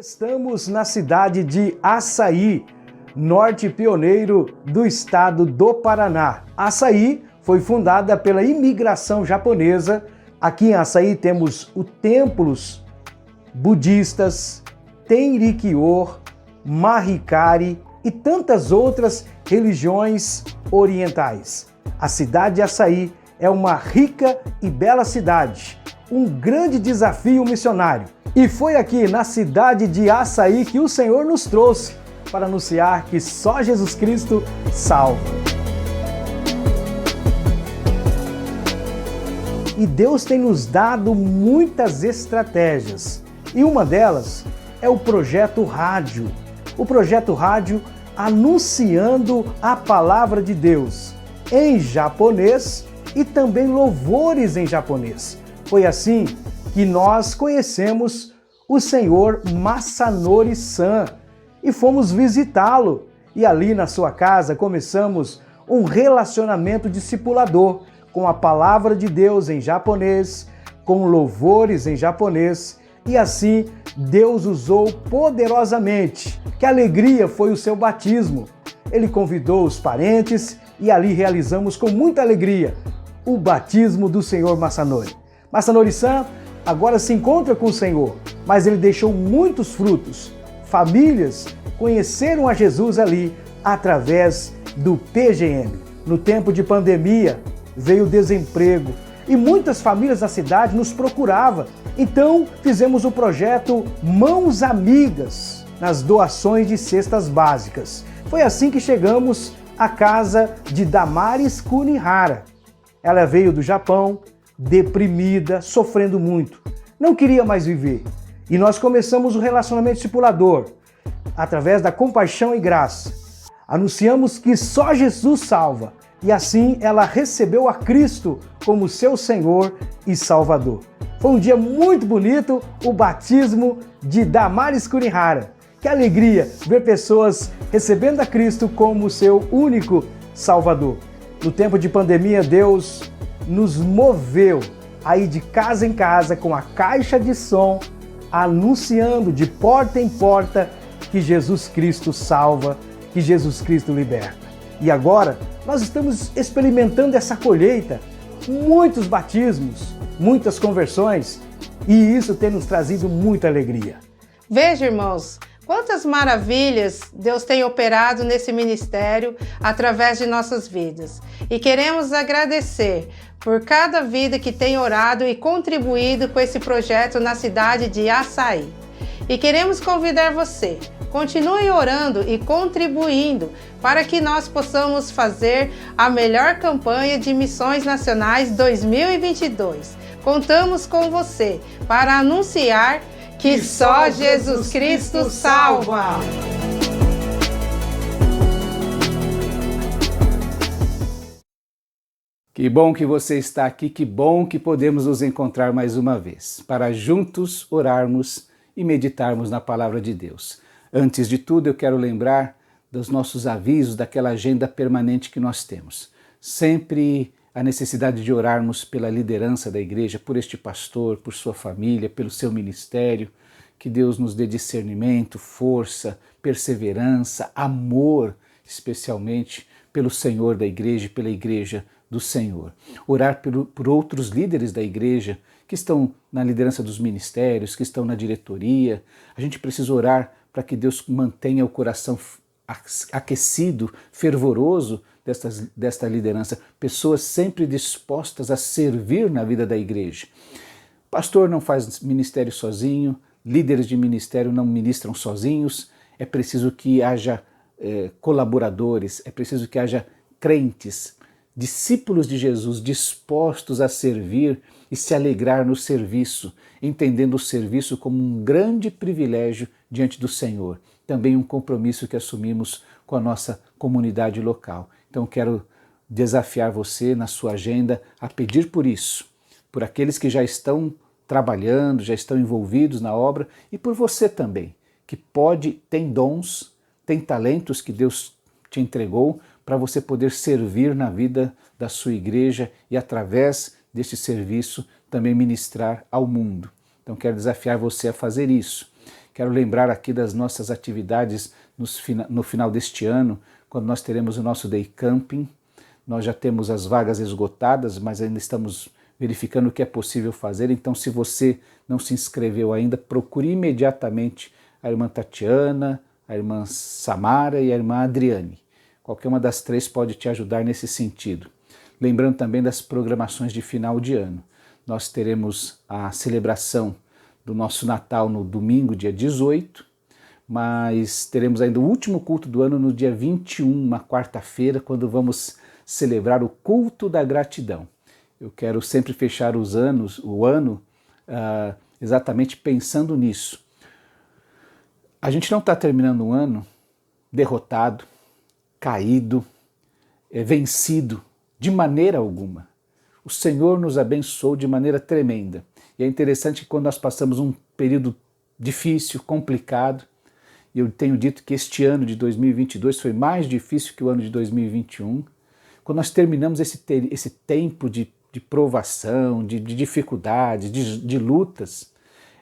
Estamos na cidade de Açaí, norte pioneiro do estado do Paraná. Açaí foi fundada pela imigração japonesa. Aqui em Açaí temos os templos budistas, Tenrikyo, Mahikari e tantas outras religiões orientais. A cidade de Açaí é uma rica e bela cidade, um grande desafio missionário. E foi aqui na cidade de Açaí que o Senhor nos trouxe para anunciar que só Jesus Cristo salva. E Deus tem nos dado muitas estratégias. E uma delas é o Projeto Rádio. O Projeto Rádio anunciando a palavra de Deus em japonês e também louvores em japonês. Foi assim que nós conhecemos o senhor Masanori-san e fomos visitá-lo. E ali na sua casa começamos um relacionamento discipulador com a palavra de Deus em japonês, com louvores em japonês, e assim Deus usou poderosamente. Que alegria foi o seu batismo! Ele convidou os parentes e ali realizamos com muita alegria o batismo do senhor Masanori. Masanori-san agora se encontra com o Senhor, mas ele deixou muitos frutos. Famílias conheceram a Jesus ali através do PGM. No tempo de pandemia veio o desemprego e muitas famílias da cidade nos procuravam. Então fizemos o projeto Mãos Amigas nas doações de cestas básicas. Foi assim que chegamos à casa de Damaris Kunihara. Ela veio do Japão, deprimida, sofrendo muito, não queria mais viver. E nós começamos o relacionamento discipulador, através da compaixão e graça. Anunciamos que só Jesus salva, e assim ela recebeu a Cristo como seu Senhor e Salvador. Foi um dia muito bonito, o batismo de Damaris Kunihara. Que alegria ver pessoas recebendo a Cristo como seu único Salvador. No tempo de pandemia, Deus nos moveu a ir de casa em casa com a caixa de som, anunciando de porta em porta que Jesus Cristo salva, que Jesus Cristo liberta. E agora nós estamos experimentando essa colheita, muitos batismos, muitas conversões, e isso tem nos trazido muita alegria. Veja, irmãos, quantas maravilhas Deus tem operado nesse ministério através de nossas vidas. E queremos agradecer por cada vida que tem orado e contribuído com esse projeto na cidade de Açaí. E queremos convidar você, continue orando e contribuindo para que nós possamos fazer a melhor campanha de missões nacionais 2022. Contamos com você para anunciar que só Jesus Cristo salva! Que bom que você está aqui, que bom que podemos nos encontrar mais uma vez, para juntos orarmos e meditarmos na Palavra de Deus. Antes de tudo, eu quero lembrar dos nossos avisos, daquela agenda permanente que nós temos. Sempre a necessidade de orarmos pela liderança da igreja, por este pastor, por sua família, pelo seu ministério. Que Deus nos dê discernimento, força, perseverança, amor, especialmente pelo Senhor da igreja e pela igreja do Senhor. Orar por outros líderes da igreja que estão na liderança dos ministérios, que estão na diretoria. A gente precisa orar para que Deus mantenha o coração aquecido, fervoroso desta liderança. Pessoas sempre dispostas a servir na vida da igreja. Pastor não faz ministério sozinho, líderes de ministério não ministram sozinhos. É preciso que haja colaboradores, é preciso que haja crentes, discípulos de Jesus dispostos a servir e se alegrar no serviço, entendendo o serviço como um grande privilégio diante do Senhor, também um compromisso que assumimos com a nossa comunidade local. Então quero desafiar você na sua agenda a pedir por isso, por aqueles que já estão trabalhando, já estão envolvidos na obra, e por você também, que tem dons, tem talentos que Deus te entregou para você poder servir na vida da sua igreja e através deste serviço também ministrar ao mundo. Então quero desafiar você a fazer isso. Quero lembrar aqui das nossas atividades no final deste ano, quando nós teremos o nosso Day Camping. Nós já temos as vagas esgotadas, mas ainda estamos verificando o que é possível fazer. Então, se você não se inscreveu ainda, procure imediatamente a irmã Tatiana, a irmã Samara e a irmã Adriane. Qualquer uma das três pode te ajudar nesse sentido. Lembrando também das programações de final de ano. Nós teremos a celebração do nosso Natal no domingo, dia 18, mas teremos ainda o último culto do ano no dia 21, uma quarta-feira, quando vamos celebrar o culto da gratidão. Eu quero sempre fechar o ano exatamente pensando nisso. A gente não está terminando um ano derrotado, caído, vencido, de maneira alguma. O Senhor nos abençoou de maneira tremenda. E é interessante que quando nós passamos um período difícil, complicado, e eu tenho dito que este ano de 2022 foi mais difícil que o ano de 2021, quando nós terminamos esse tempo de provação, de dificuldades, de lutas,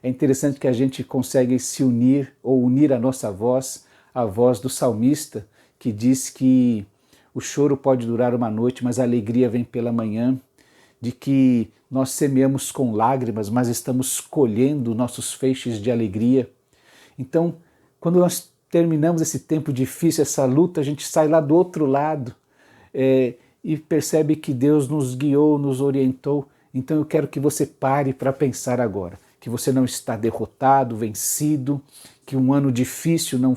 é interessante que a gente consegue se unir ou unir a nossa voz à voz do salmista, que diz que o choro pode durar uma noite, mas a alegria vem pela manhã, de que nós semeamos com lágrimas, mas estamos colhendo nossos feixes de alegria. Então, quando nós terminamos esse tempo difícil, essa luta, a gente sai lá do outro lado e percebe que Deus nos guiou, nos orientou. Então eu quero que você pare para pensar agora, que você não está derrotado, vencido, que um ano difícil não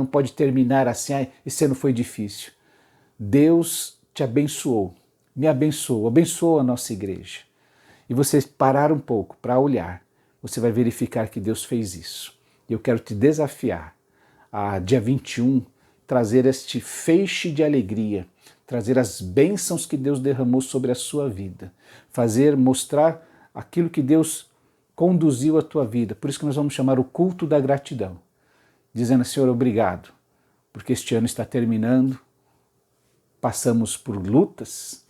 pode terminar assim, esse ano foi difícil. Deus te abençoou, me abençoou, abençoou a nossa igreja. E você parar um pouco para olhar, você vai verificar que Deus fez isso. E eu quero te desafiar a dia 21 trazer este feixe de alegria, trazer as bênçãos que Deus derramou sobre a sua vida, mostrar aquilo que Deus conduziu a tua vida. Por isso que nós vamos chamar o culto da gratidão, dizendo: Senhor, obrigado, porque este ano está terminando, passamos por lutas,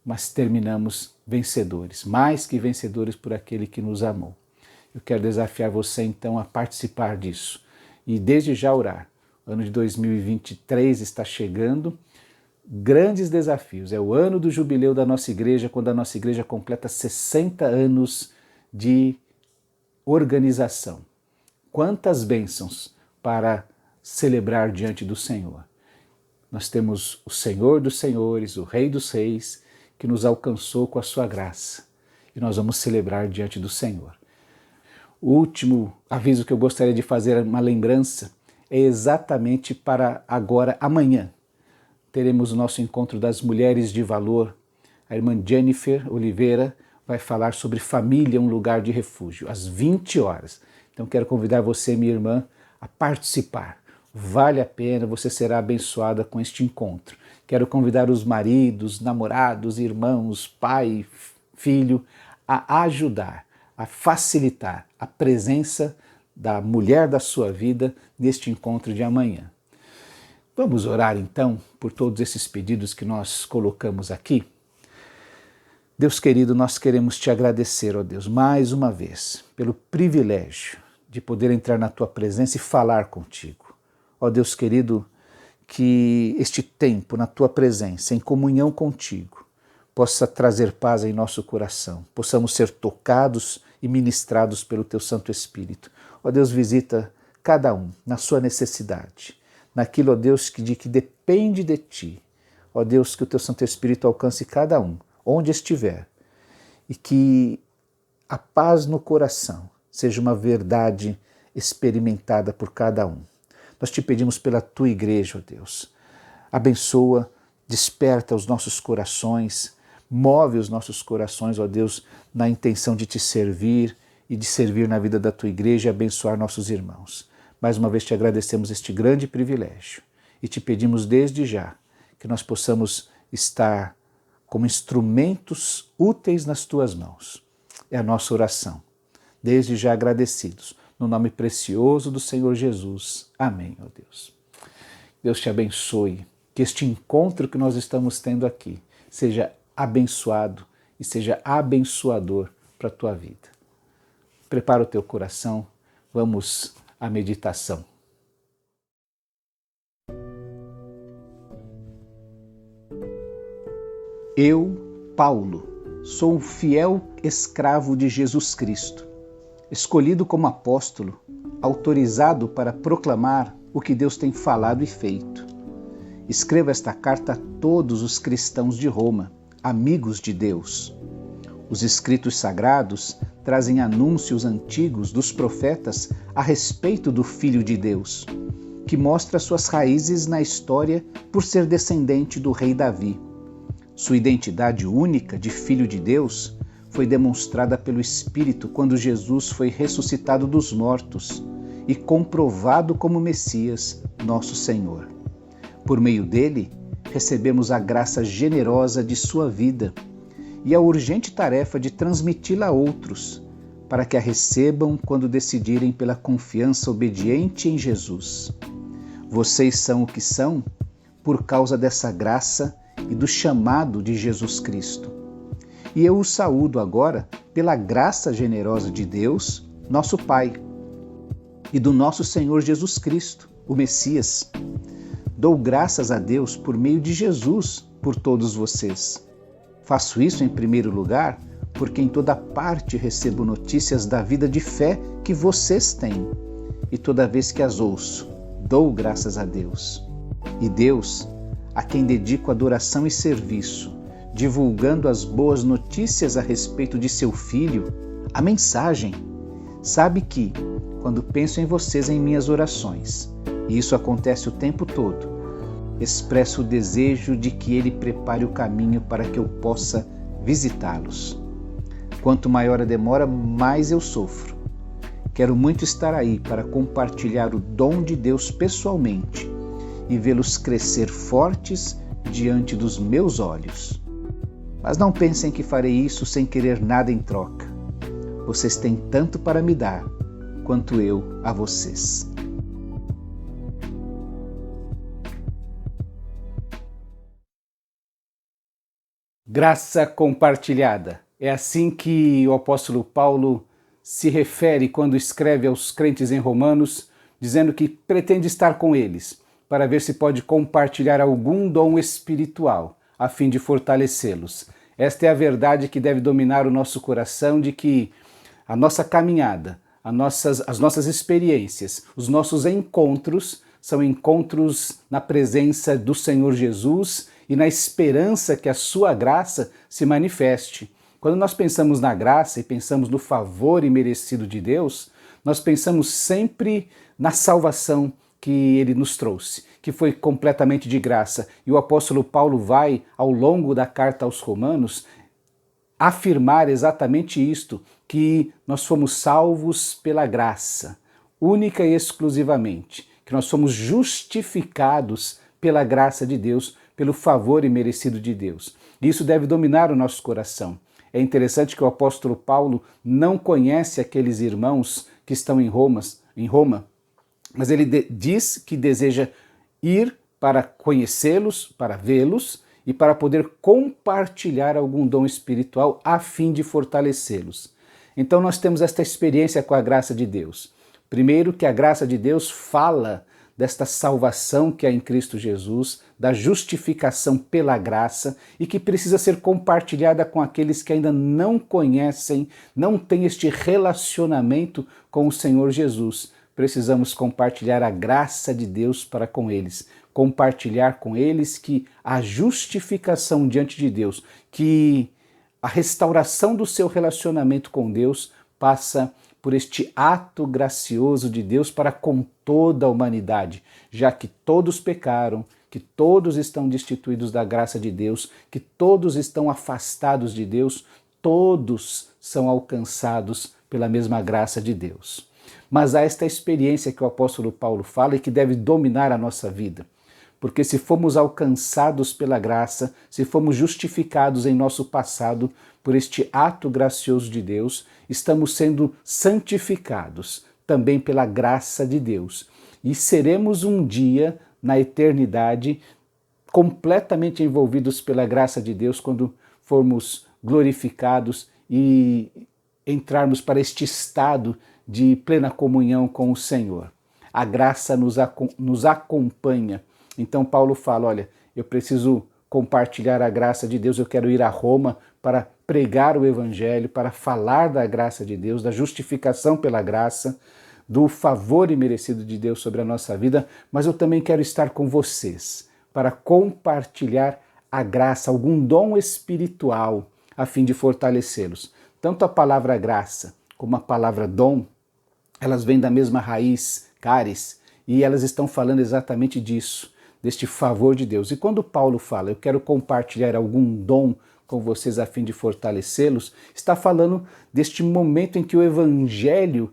mas terminamos vencedores, mais que vencedores por aquele que nos amou. Eu quero desafiar você então a participar disso e desde já orar. O ano de 2023 está chegando, grandes desafios. É o ano do jubileu da nossa igreja, quando a nossa igreja completa 60 anos de organização. Quantas bênçãos para celebrar diante do Senhor. Nós temos o Senhor dos Senhores, o Rei dos Reis, que nos alcançou com a sua graça. E nós vamos celebrar diante do Senhor. O último aviso que eu gostaria de fazer, uma lembrança, é exatamente para agora, amanhã. Teremos o nosso encontro das Mulheres de Valor. A irmã Jennifer Oliveira vai falar sobre família, um lugar de refúgio, às 20 horas. Então quero convidar você, minha irmã, a participar. Vale a pena, você será abençoada com este encontro. Quero convidar os maridos, namorados, irmãos, pai, filho, a ajudar, a facilitar a presença da mulher da sua vida neste encontro de amanhã. Vamos orar então por todos esses pedidos que nós colocamos aqui? Deus querido, nós queremos te agradecer, ó Deus, mais uma vez, pelo privilégio de poder entrar na tua presença e falar contigo. Ó Deus querido, que este tempo na tua presença, em comunhão contigo, possa trazer paz em nosso coração, possamos ser tocados e ministrados pelo teu Santo Espírito. Ó Deus, visita cada um na sua necessidade, naquilo, ó Deus, que depende de ti. Ó Deus, que o teu Santo Espírito alcance cada um, onde estiver, e que a paz no coração seja uma verdade experimentada por cada um. Nós te pedimos pela tua igreja, ó Deus. Abençoa, desperta os nossos corações, move os nossos corações, ó Deus, na intenção de te servir e de servir na vida da tua igreja e abençoar nossos irmãos. Mais uma vez te agradecemos este grande privilégio e te pedimos desde já que nós possamos estar como instrumentos úteis nas tuas mãos. É a nossa oração. Desde já agradecidos. No nome precioso do Senhor Jesus. Amém, ó Deus. Deus te abençoe. Que este encontro que nós estamos tendo aqui seja abençoado e seja abençoador para a tua vida. Prepara o teu coração. Vamos a meditação. Eu, Paulo, sou um fiel escravo de Jesus Cristo, escolhido como apóstolo, autorizado para proclamar o que Deus tem falado e feito. Escrevo esta carta a todos os cristãos de Roma, amigos de Deus. Os escritos sagrados trazem anúncios antigos dos profetas a respeito do Filho de Deus, que mostra suas raízes na história por ser descendente do rei Davi. Sua identidade única de Filho de Deus foi demonstrada pelo Espírito quando Jesus foi ressuscitado dos mortos e comprovado como Messias, nosso Senhor. Por meio dele, recebemos a graça generosa de sua vida e a urgente tarefa de transmiti-la a outros, para que a recebam quando decidirem pela confiança obediente em Jesus. Vocês são o que são por causa dessa graça e do chamado de Jesus Cristo. E eu os saúdo agora pela graça generosa de Deus, nosso Pai, e do nosso Senhor Jesus Cristo, o Messias. Dou graças a Deus por meio de Jesus por todos vocês. Faço isso em primeiro lugar porque em toda parte recebo notícias da vida de fé que vocês têm, e toda vez que as ouço, dou graças a Deus. E Deus, a quem dedico adoração e serviço, divulgando as boas notícias a respeito de seu Filho, a mensagem, sabe que, quando penso em vocês em minhas orações, e isso acontece o tempo todo, expresso o desejo de que Ele prepare o caminho para que eu possa visitá-los. Quanto maior a demora, mais eu sofro. Quero muito estar aí para compartilhar o dom de Deus pessoalmente e vê-los crescer fortes diante dos meus olhos. Mas não pensem que farei isso sem querer nada em troca. Vocês têm tanto para me dar, quanto eu a vocês. Graça compartilhada. É assim que o apóstolo Paulo se refere quando escreve aos crentes em Romanos, dizendo que pretende estar com eles, para ver se pode compartilhar algum dom espiritual, a fim de fortalecê-los. Esta é a verdade que deve dominar o nosso coração, de que a nossa caminhada, as nossas experiências, os nossos encontros são encontros na presença do Senhor Jesus e na esperança que a sua graça se manifeste. Quando nós pensamos na graça e pensamos no favor imerecido de Deus, nós pensamos sempre na salvação que Ele nos trouxe, que foi completamente de graça. E o apóstolo Paulo vai, ao longo da carta aos Romanos, afirmar exatamente isto, que nós fomos salvos pela graça, única e exclusivamente, que nós somos justificados pela graça de Deus, pelo favor imerecido de Deus. Isso deve dominar o nosso coração. É interessante que o apóstolo Paulo não conhece aqueles irmãos que estão em Roma, mas ele diz que deseja ir para conhecê-los, para vê-los e para poder compartilhar algum dom espiritual a fim de fortalecê-los. Então nós temos esta experiência com a graça de Deus. Primeiro, que a graça de Deus fala desta salvação que há em Cristo Jesus, da justificação pela graça e que precisa ser compartilhada com aqueles que ainda não conhecem, não têm este relacionamento com o Senhor Jesus. Precisamos compartilhar a graça de Deus para com eles, compartilhar com eles que a justificação diante de Deus, que a restauração do seu relacionamento com Deus passa por este ato gracioso de Deus para com toda a humanidade, já que todos pecaram, que todos estão destituídos da graça de Deus, que todos estão afastados de Deus, todos são alcançados pela mesma graça de Deus. Mas há esta experiência que o apóstolo Paulo fala e que deve dominar a nossa vida. Porque se fomos alcançados pela graça, se fomos justificados em nosso passado por este ato gracioso de Deus, estamos sendo santificados também pela graça de Deus. E seremos um dia, na eternidade, completamente envolvidos pela graça de Deus quando formos glorificados e entrarmos para este estado de plena comunhão com o Senhor. A graça nos acompanha. Então Paulo fala, olha, eu preciso compartilhar a graça de Deus, eu quero ir a Roma para pregar o Evangelho, para falar da graça de Deus, da justificação pela graça, do favor imerecido de Deus sobre a nossa vida, mas eu também quero estar com vocês para compartilhar a graça, algum dom espiritual, a fim de fortalecê-los. Tanto a palavra graça como a palavra dom, elas vêm da mesma raiz, caris, e elas estão falando exatamente disso, deste favor de Deus. E quando Paulo fala, eu quero compartilhar algum dom com vocês a fim de fortalecê-los, está falando deste momento em que o Evangelho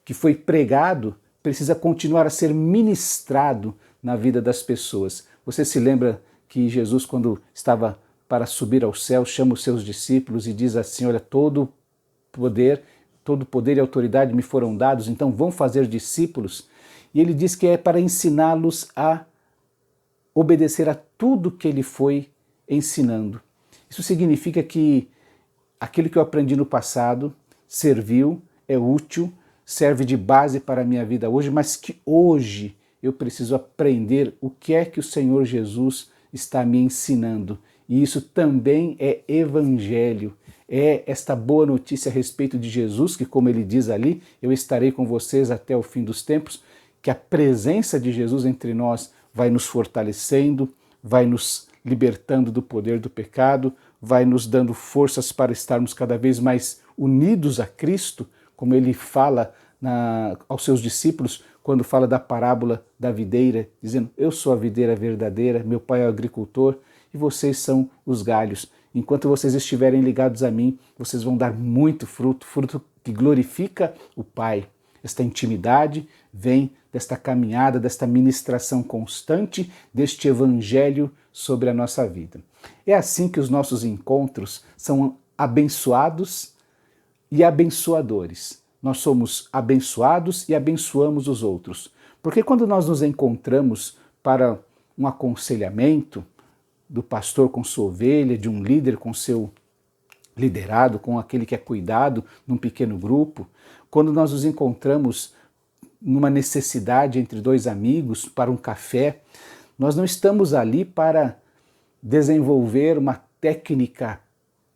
que foi pregado precisa continuar a ser ministrado na vida das pessoas. Você se lembra que Jesus, quando estava para subir ao céu, chama os seus discípulos e diz assim, olha, todo poder e autoridade me foram dados, então vão fazer discípulos. E ele diz que é para ensiná-los a obedecer a tudo que ele foi ensinando. Isso significa que aquilo que eu aprendi no passado serviu, é útil, serve de base para a minha vida hoje, mas que hoje eu preciso aprender o que é que o Senhor Jesus está me ensinando. E isso também é evangelho, é esta boa notícia a respeito de Jesus, que como ele diz ali, eu estarei com vocês até o fim dos tempos, que a presença de Jesus entre nós vai nos fortalecendo, vai nos libertando do poder do pecado, vai nos dando forças para estarmos cada vez mais unidos a Cristo, como ele fala aos seus discípulos, quando fala da parábola da videira, dizendo, eu sou a videira verdadeira, meu pai é o agricultor e vocês são os galhos. Enquanto vocês estiverem ligados a mim, vocês vão dar muito fruto, fruto que glorifica o Pai. Esta intimidade vem desta caminhada, desta ministração constante, deste evangelho sobre a nossa vida. É assim que os nossos encontros são abençoados e abençoadores. Nós somos abençoados e abençoamos os outros. Porque quando nós nos encontramos para um aconselhamento do pastor com sua ovelha, de um líder com seu liderado, com aquele que é cuidado num pequeno grupo, quando nós nos encontramos numa necessidade entre dois amigos para um café, nós não estamos ali para desenvolver uma técnica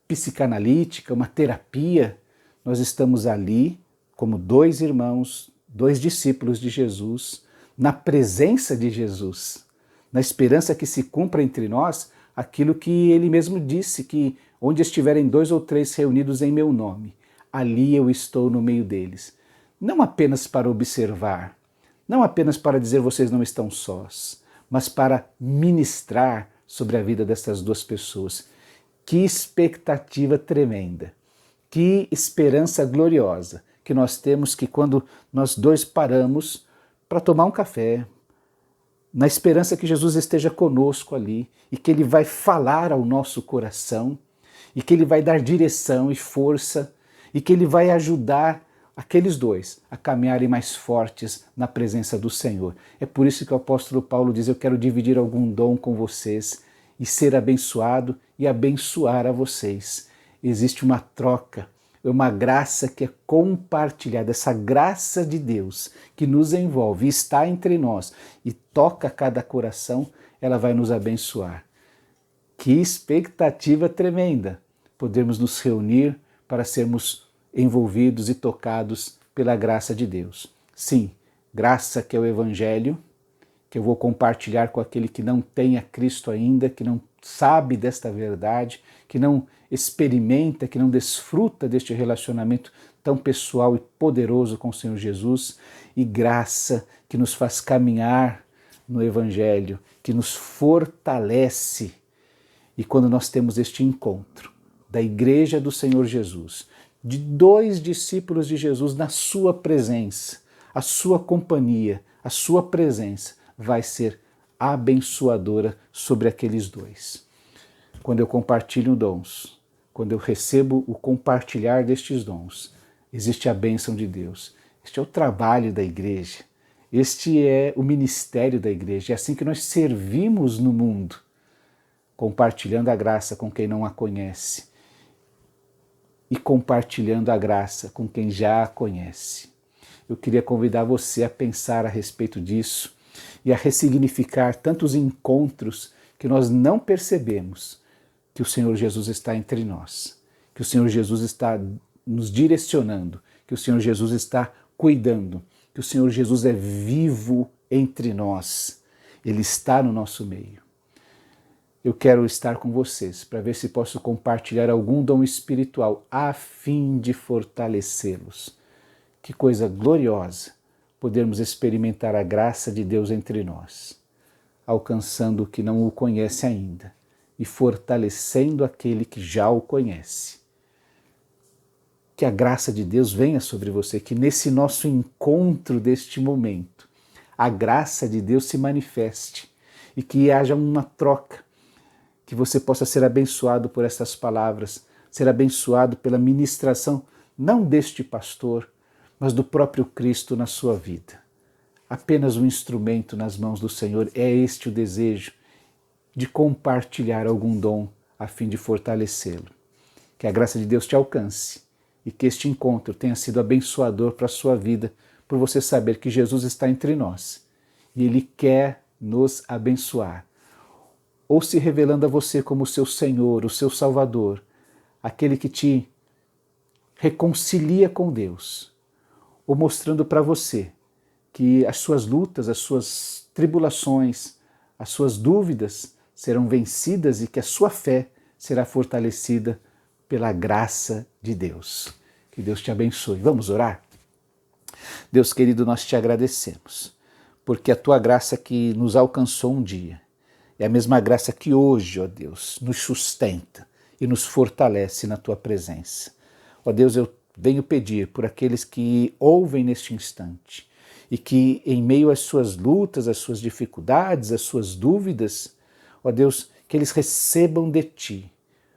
psicanalítica, uma terapia. Nós estamos ali como dois irmãos, dois discípulos de Jesus, na presença de Jesus, na esperança que se cumpra entre nós aquilo que ele mesmo disse, que onde estiverem 2 ou 3 reunidos em meu nome, ali eu estou no meio deles. Não apenas para observar, não apenas para dizer vocês não estão sós, mas para ministrar sobre a vida dessas duas pessoas. Que expectativa tremenda, que esperança gloriosa que nós temos, que quando nós dois paramos para tomar um café, na esperança que Jesus esteja conosco ali e que ele vai falar ao nosso coração e que ele vai dar direção e força e que ele vai ajudar aqueles dois a caminharem mais fortes na presença do Senhor. É por isso que o apóstolo Paulo diz, eu quero dividir algum dom com vocês e ser abençoado e abençoar a vocês. Existe uma troca, uma graça que é compartilhada, essa graça de Deus que nos envolve, está entre nós e toca cada coração, ela vai nos abençoar. Que expectativa tremenda podermos nos reunir para sermos envolvidos e tocados pela graça de Deus. Sim, graça que é o Evangelho, que eu vou compartilhar com aquele que não tem a Cristo ainda, que não sabe desta verdade, que não experimenta, que não desfruta deste relacionamento tão pessoal e poderoso com o Senhor Jesus, e graça que nos faz caminhar no Evangelho, que nos fortalece. E quando nós temos este encontro da Igreja do Senhor Jesus, de dois discípulos de Jesus na sua presença, a sua companhia, a sua presença vai ser abençoadora sobre aqueles dois. Quando eu compartilho dons, quando eu recebo o compartilhar destes dons, existe a bênção de Deus. Este é o trabalho da igreja, este é o ministério da igreja, é assim que nós servimos no mundo, compartilhando a graça com quem não a conhece e compartilhando a graça com quem já a conhece. Eu queria convidar você a pensar a respeito disso e a ressignificar tantos encontros que nós não percebemos que o Senhor Jesus está entre nós, que o Senhor Jesus está nos direcionando, que o Senhor Jesus está cuidando, que o Senhor Jesus é vivo entre nós, Ele está no nosso meio. Eu quero estar com vocês para ver se posso compartilhar algum dom espiritual a fim de fortalecê-los. Que coisa gloriosa podermos experimentar a graça de Deus entre nós, alcançando o que não o conhece ainda e fortalecendo aquele que já o conhece. Que a graça de Deus venha sobre você, que nesse nosso encontro deste momento, a graça de Deus se manifeste e que haja uma troca, que você possa ser abençoado por estas palavras, ser abençoado pela ministração, não deste pastor, mas do próprio Cristo na sua vida. Apenas um instrumento nas mãos do Senhor, é este o desejo de compartilhar algum dom a fim de fortalecê-lo. Que a graça de Deus te alcance e que este encontro tenha sido abençoador para a sua vida, por você saber que Jesus está entre nós e Ele quer nos abençoar. Ou se revelando a você como o seu Senhor, o seu Salvador, aquele que te reconcilia com Deus, ou mostrando para você que as suas lutas, as suas tribulações, as suas dúvidas serão vencidas e que a sua fé será fortalecida pela graça de Deus. Que Deus te abençoe. Vamos orar? Deus querido, nós te agradecemos, porque a tua graça que nos alcançou um dia é a mesma graça que hoje, ó Deus, nos sustenta e nos fortalece na tua presença. Ó Deus, eu venho pedir por aqueles que ouvem neste instante e que em meio às suas lutas, às suas dificuldades, às suas dúvidas, ó Deus, que eles recebam de ti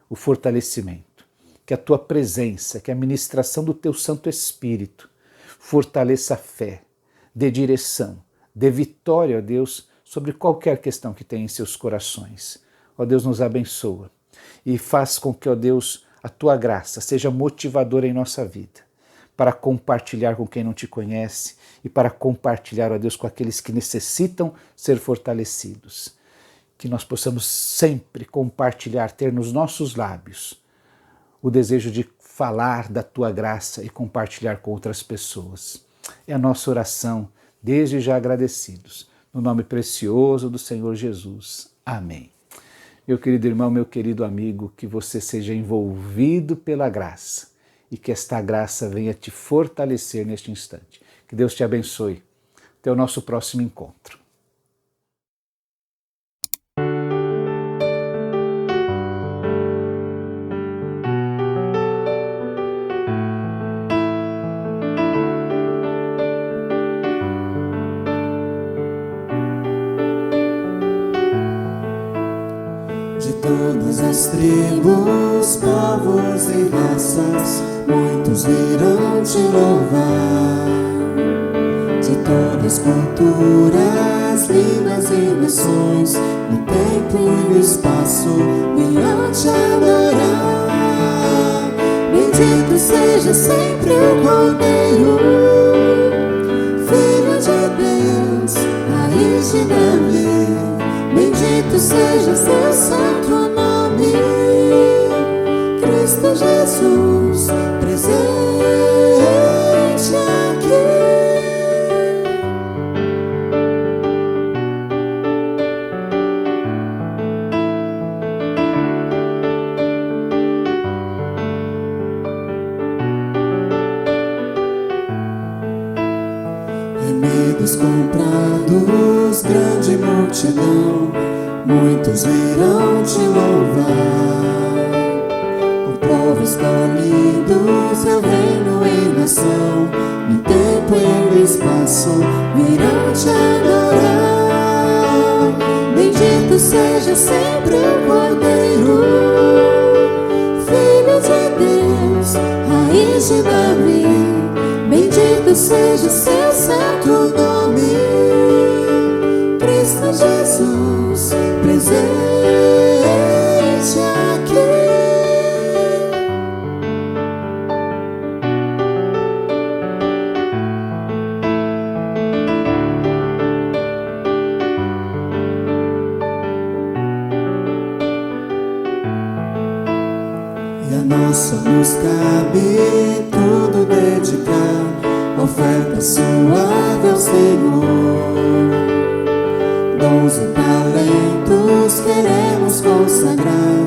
o fortalecimento, que a tua presença, que a ministração do teu Santo Espírito fortaleça a fé, dê direção, dê vitória, ó Deus, sobre qualquer questão que tenha em seus corações. Ó Deus, nos abençoa e faz com que, ó Deus, a tua graça seja motivadora em nossa vida, para compartilhar com quem não te conhece e para compartilhar, ó Deus, com aqueles que necessitam ser fortalecidos. Que nós possamos sempre compartilhar, ter nos nossos lábios o desejo de falar da tua graça e compartilhar com outras pessoas. É a nossa oração, desde já agradecidos. No nome precioso do Senhor Jesus. Amém. Meu querido irmão, meu querido amigo, que você seja envolvido pela graça e que esta graça venha te fortalecer neste instante. Que Deus te abençoe. Até o nosso próximo encontro. Todas as tribos, povos e raças, muitos virão te louvar. De todas as culturas, línguas e nações, no tempo e no espaço, virão te adorar. Bendito seja sempre o Cordeiro, Filho de Deus, raiz de Davi. Bendito seja seu santo nome, Cristo Jesus, presente aqui. Remidos comprados, grande multidão, muitos virão te louvar. O povo escolhido, seu reino e nação, no tempo e no espaço, virão te adorar. Bendito seja sempre o Cordeiro, Filho de Deus, raiz de Davi. Bendito seja seu santo nome, Cristo Jesus, presente aqui. só nos cabe tudo dedicar, oferta suave ao Senhor. Dons e talentos queremos consagrar,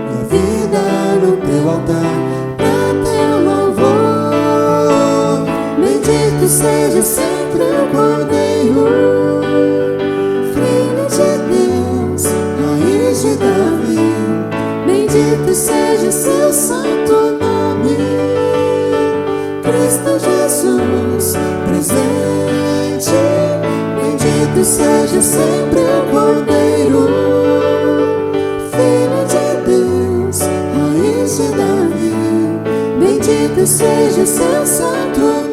e a vida no teu altar, pra teu louvor. Bendito seja sempre o Cordeiro, Filho de Deus, Raiz de Davi. Bendito seja seu santo nome, Cristo Jesus presente. Bendito seja sempre o Cordeiro, Filho de Deus, Raiz de Davi. Bendito seja seu santo nome.